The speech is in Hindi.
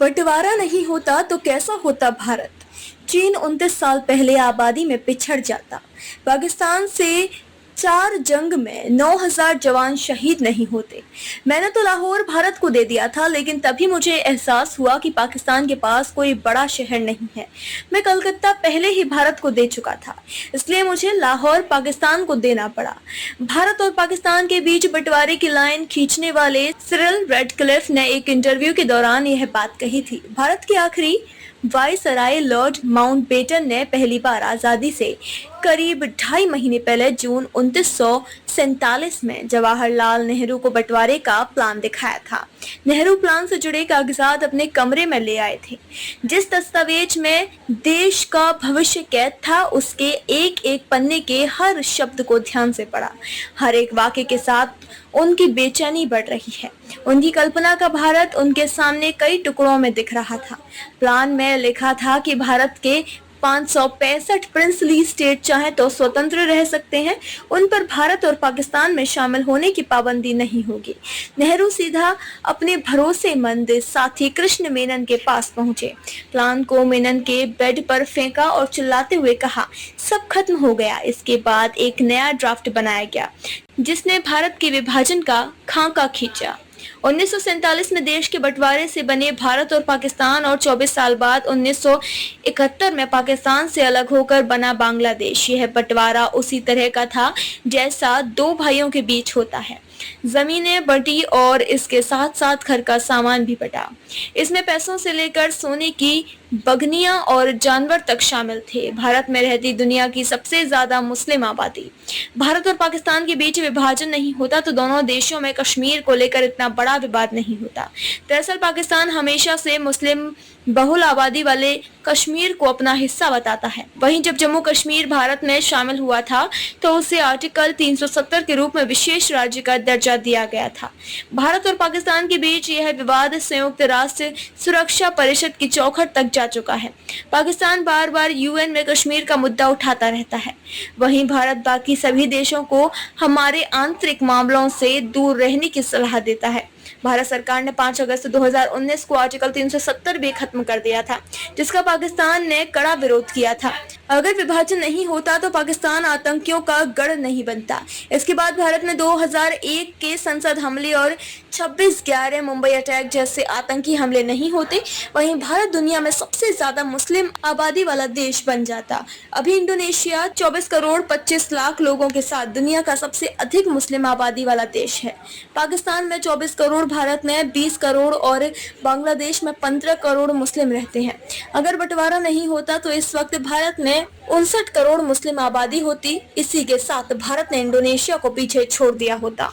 बंटवारा नहीं होता तो कैसा होता भारत। चीन 29 साल पहले आबादी में पिछड़ जाता। पाकिस्तान से 4 जंग में 9,000 जवान शहीद नहीं होते। मैंने तो लाहौर भारत को दे दिया था, लेकिन तभी मुझे एहसास हुआ कि पाकिस्तान के पास कोई बड़ा शहर नहीं है। मैं कलकत्ता पहले ही भारत को दे चुका था, इसलिए मुझे लाहौर पाकिस्तान को देना पड़ा। भारत और पाकिस्तान के बीच बंटवारे की लाइन खींचने वाले सिरिल रेडक्लिफ ने एक इंटरव्यू के दौरान यह बात कही थी। भारत के आखिरी वायसराय लॉर्ड माउंटबेटन ने पहली बार आजादी से करीब 2.5 महीने पहले जून 1947 में जवाहरलाल नेहरू को बंटवारे का प्लान दिखाया था। नेहरू प्लान से जुड़े कागजात अपने कमरे में ले आए थे। जिस दस्तावेज में देश का भविष्य कैद था, उसके एक एक पन्ने के हर शब्द को ध्यान से पढ़ा। हर एक वाक्य के साथ उनकी बेचैनी बढ़ रही है। उनकी कल्पना का भारत उनके सामने कई टुकड़ों में दिख रहा था। प्लान में लिखा था कि भारत के 565 प्रिंसली स्टेट चाहे तो स्वतंत्र रह सकते हैं, उन पर भारत और पाकिस्तान में शामिल होने की पाबंदी नहीं होगी। नेहरू सीधा अपने भरोसेमंद साथी कृष्ण मेनन के पास पहुंचे। प्लान को मेनन के बेड पर फेंका और चिल्लाते हुए कहा, सब खत्म हो गया। इसके बाद एक नया ड्राफ्ट बनाया गया, जिसने भारत के विभाजन का खाका खींचा। 1947 में देश के बंटवारे से बने भारत और पाकिस्तान, और 24 साल बाद 1971 में पाकिस्तान से अलग होकर बना बांग्लादेश। यह बंटवारा उसी तरह का था जैसा दो भाइयों के बीच होता है। जमीनें बंटी और इसके साथ साथ घर का सामान भी बटा। इसमें पैसों से लेकर सोने की बगनियां और जानवर तक शामिल थे। भारत में रहती दुनिया की सबसे ज्यादा मुस्लिम आबादी। भारत और पाकिस्तान के बीच विभाजन नहीं होता तो दोनों देशों में कश्मीर को लेकर इतना बड़ा विवाद नहीं होता। दरअसल पाकिस्तान हमेशा से मुस्लिम बहुल आबादी वाले कश्मीर को अपना हिस्सा बताता है। वहीं जब जम्मू कश्मीर भारत में शामिल हुआ था तो उसे आर्टिकल 370 के रूप में विशेष राज्य का दर्जा दिया गया था। भारत और पाकिस्तान के बीच यह विवाद संयुक्त राष्ट्र सुरक्षा परिषद की चौखट तक जा चुका है। पाकिस्तान बार बार यूएन में कश्मीर का मुद्दा उठाता रहता है। वहीं भारत बाकी सभी देशों को हमारे आंतरिक मामलों से दूर रहने की सलाह देता है। भारत सरकार ने 5 अगस्त 2019 को आर्टिकल 370 भी खत्म कर दिया था, जिसका पाकिस्तान ने कड़ा विरोध किया था। अगर विभाजन नहीं होता तो पाकिस्तान आतंकियों का गढ़ नहीं बनता। इसके बाद भारत में 2001 के संसद हमले और 26/11 मुंबई अटैक जैसे आतंकी हमले नहीं होते, वहीं भारत दुनिया में सबसे ज्यादा मुस्लिम आबादी वाला देश बन जाता। अभी इंडोनेशिया 24 करोड़ 25 लाख लोगों के साथ दुनिया का सबसे अधिक मुस्लिम आबादी वाला देश है। पाकिस्तान में 24 करोड़, भारत में 20 करोड़ और बांग्लादेश में 15 करोड़ मुस्लिम रहते हैं। अगर बंटवारा नहीं होता तो इस वक्त भारत में 59 करोड़ मुस्लिम आबादी होती। इसी के साथ भारत ने इंडोनेशिया को पीछे छोड़ दिया होता।